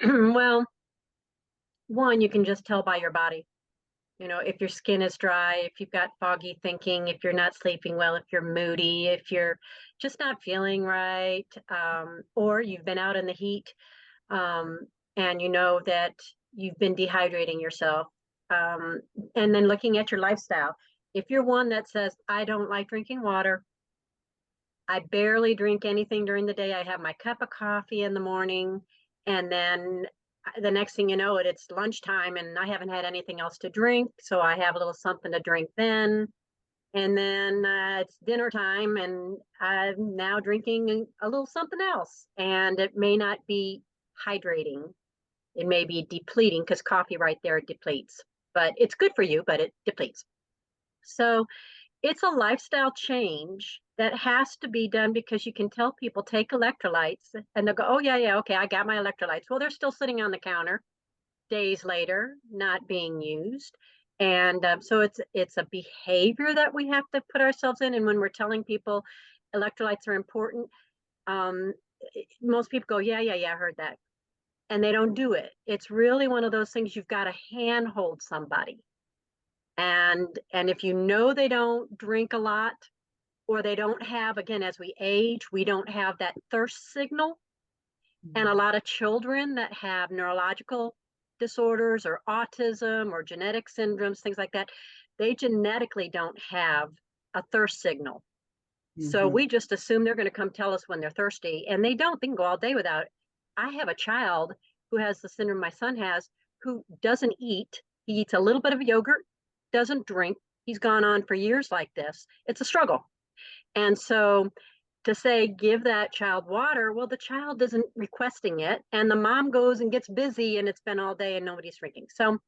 Well, one, you can just tell by your body. If your skin is dry, if you've got foggy thinking, if you're not sleeping well, if you're moody, if you're just not feeling right, or you've been out in the heat, um, and you know that you've been dehydrating yourself. Um, and then looking at your lifestyle. If you're one that says, I don't like drinking water, I barely drink anything during the day. I have my cup of coffee in the morning, and then the next thing you know it's lunchtime, and I haven't had anything else to drink. So I have a little something to drink then. And then it's dinner time, and I'm now drinking a little something else. And it may not be hydrating, it may be depleting because coffee right there depletes. But it's good for you, but it depletes. So it's a lifestyle change that has to be done because you can tell people take electrolytes and they'll go, oh, yeah, yeah, okay, I got my electrolytes. Well, they're still sitting on the counter days later, not being used. And so it's a behavior that we have to put ourselves in. And when we're telling people electrolytes are important, um, most people go, yeah, yeah, yeah, I heard that. And they don't do it. It's really one of those things you've got to handhold somebody. And if you know they don't drink a lot, or they don't have, again, as we age, we don't have that thirst signal. And a lot of children that have neurological disorders or autism or genetic syndromes, things like that, they genetically don't have a thirst signal. So Mm-hmm. we just assume they're going to come tell us when they're thirsty, and they don't. They can go all day without it. I have a child who has the syndrome my son has, who doesn't eat. He eats a little bit of yogurt, doesn't drink. He's gone on for years like this. It's a struggle. And so to say, give that child water, well, the child isn't requesting it. And the mom goes and gets busy and it's been all day and nobody's drinking. So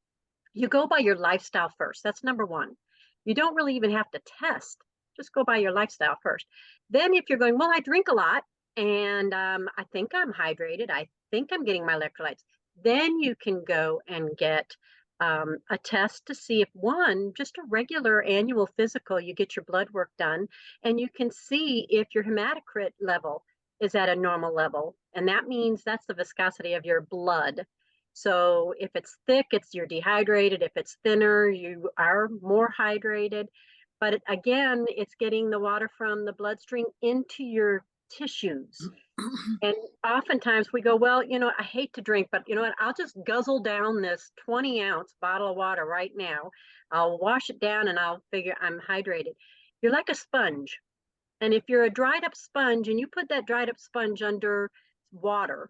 you go by your lifestyle first. That's number one. You don't really even have to test, just go by your lifestyle first. Then, if you're going, well, I drink a lot and I think I'm hydrated, I think I'm getting my electrolytes, then you can go and get a test to see if one, just a regular annual physical, you get your blood work done and you can see if your hematocrit level is at a normal level. And that means that's the viscosity of your blood. So if it's thick, it's you're dehydrated. If it's thinner, you are more hydrated. But again, it's getting the water from the bloodstream into your tissues. And oftentimes we go, well, I hate to drink, but you know what? I'll just guzzle down this 20-ounce bottle of water right now. I'll wash it down and I'll figure I'm hydrated. You're like a sponge. And if you're a dried up sponge and you put that dried up sponge under water,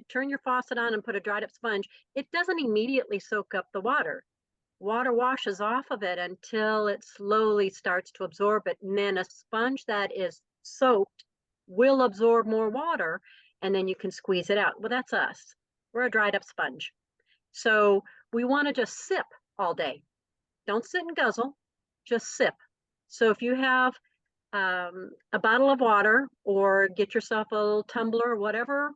turn your faucet on and put a dried up sponge, it doesn't immediately soak up the water. Water washes off of it until it slowly starts to absorb it. And then a sponge that is soaked will absorb more water and then you can squeeze it out. Well, that's us. We're a dried up sponge. So we want to just sip all day. Don't sit and guzzle, just sip. So if you have a bottle of water or get yourself a little tumbler or whatever,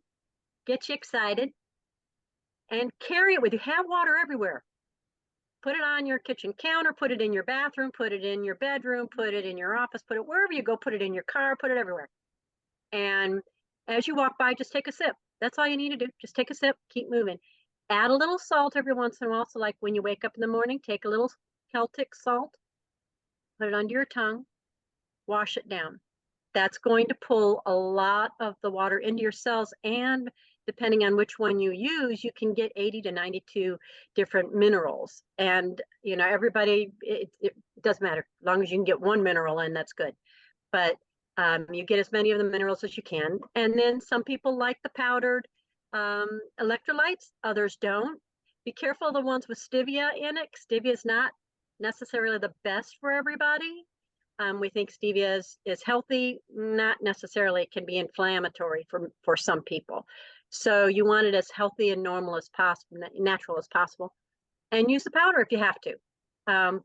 get you excited and carry it with you. Have water everywhere. Put it on your kitchen counter, put it in your bathroom, put it in your bedroom, put it in your office, put it wherever you go, put it in your car, put it everywhere. And as you walk by, just take a sip. That's all you need to do. Just take a sip, keep moving. Add a little salt every once in a while. So, like when you wake up in the morning, take a little Celtic salt, put it under your tongue, wash it down. That's going to pull a lot of the water into your cells. And depending on which one you use, you can get 80 to 92 different minerals. And, everybody, it doesn't matter. As long as you can get one mineral in, that's good. But you get as many of the minerals as you can. And then some people like the powdered electrolytes, others don't. Be careful of the ones with stevia in it. Stevia is not necessarily the best for everybody. We think stevia is healthy, not necessarily. It can be inflammatory for some people. So you want it as healthy and normal as possible, natural as possible, and use the powder if you have to.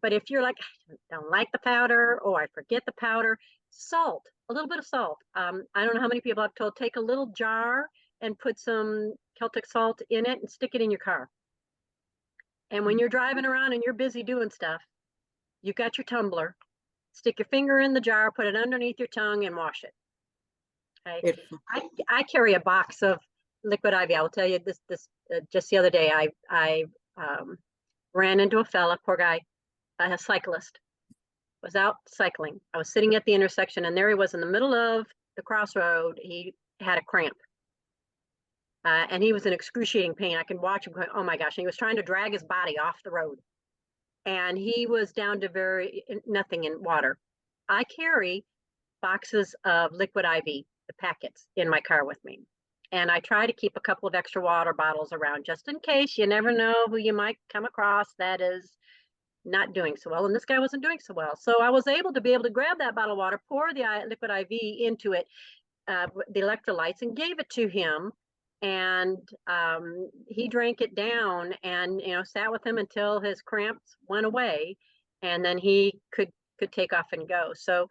But if you're like, I don't like the powder, or I forget the powder, salt, a little bit of salt. I don't know how many people I've told, take a little jar and put some Celtic salt in it and stick it in your car. And when you're driving around and you're busy doing stuff, you've got your tumbler, stick your finger in the jar, put it underneath your tongue and wash it. Okay. It, I carry a box of liquid IV. I will tell you this just the other day. I ran into a fella, poor guy, a cyclist, was out cycling. I was sitting at the intersection, and there he was in the middle of the crossroad. He had a cramp, and he was in excruciating pain. I can watch him going, oh my gosh. And he was trying to drag his body off the road, and he was down to nothing in water. I carry boxes of liquid IV, the packets, in my car with me. And I try to keep a couple of extra water bottles around just in case. You never know who you might come across that is not doing so well. And this guy wasn't doing so well. So I was able to grab that bottle of water, pour the liquid IV into it, the electrolytes, and gave it to him. And he drank it down, and sat with him until his cramps went away, and then he could take off and go. So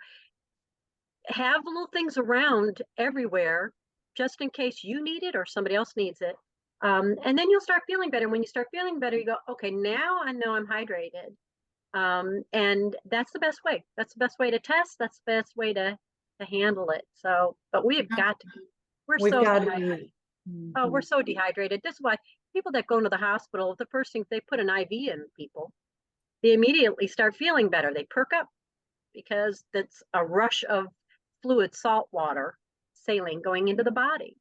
have little things around everywhere just in case you need it or somebody else needs it. And then you'll start feeling better. When you start feeling better, you go, okay, now I know I'm hydrated. And that's the best way. That's the best way to test. That's the best way to handle it. So, but we've got to, we're so dehydrated. Oh, we're so dehydrated. This is why people that go into the hospital, the first thing they put an IV in people, they immediately start feeling better. They perk up because that's a rush of fluid, salt water, saline going into the body.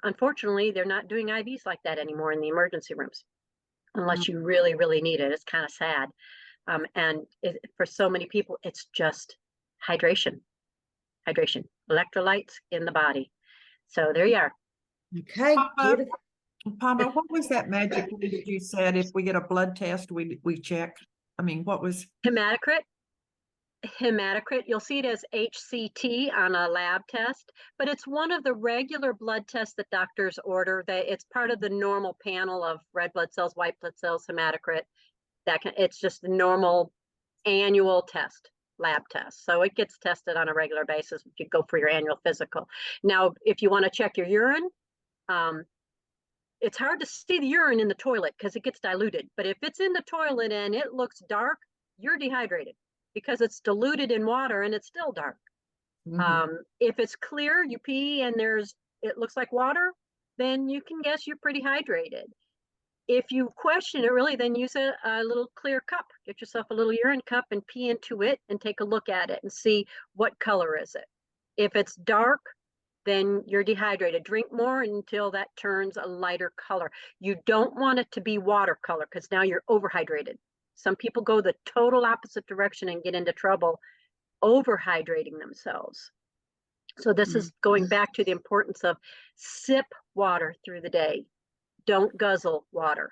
Unfortunately, they're not doing IVs like that anymore in the emergency rooms, unless you really, really need it. It's kind of sad. And for so many people, it's just hydration, electrolytes in the body. So there you are. Okay. Palma, what was that magic word that you said? If we get a blood test, we check. I mean, what was hematocrit? You'll see it as HCT on a lab test, but it's one of the regular blood tests that doctors order. It's part of the normal panel of red blood cells, white blood cells, hematocrit. It's just the normal annual test, lab test. So it gets tested on a regular basis if you go for your annual physical. Now, if you want to check your urine, it's hard to see the urine in the toilet because it gets diluted. But if it's in the toilet and it looks dark, you're dehydrated, because it's diluted in water and it's still dark. If it's clear, you pee and it looks like water, then you can guess you're pretty hydrated. If you question it really, then use a little clear cup. Get yourself a little urine cup and pee into it and take a look at it and see what color is it. If it's dark, then you're dehydrated. Drink more until that turns a lighter color. You don't want it to be watercolor, because now you're overhydrated. Some people go the total opposite direction and get into trouble overhydrating themselves. So this is going back to the importance of sip water through the day. Don't guzzle water.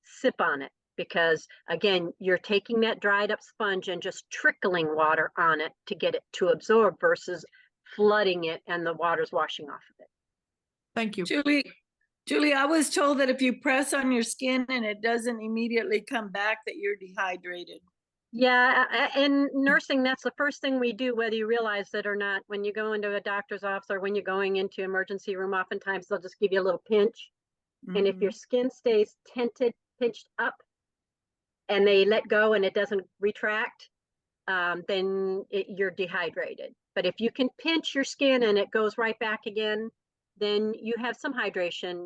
Sip on it, because again, you're taking that dried up sponge and just trickling water on it to get it to absorb versus flooding it and the water's washing off of it. Thank you. Julie, I was told that if you press on your skin and it doesn't immediately come back, that you're dehydrated. Yeah, in nursing, that's the first thing we do, whether you realize it or not. When you go into a doctor's office or when you're going into emergency room, oftentimes they'll just give you a little pinch. And if your skin stays pinched up, and they let go and it doesn't retract, then you're dehydrated. But if you can pinch your skin and it goes right back again, then you have some hydration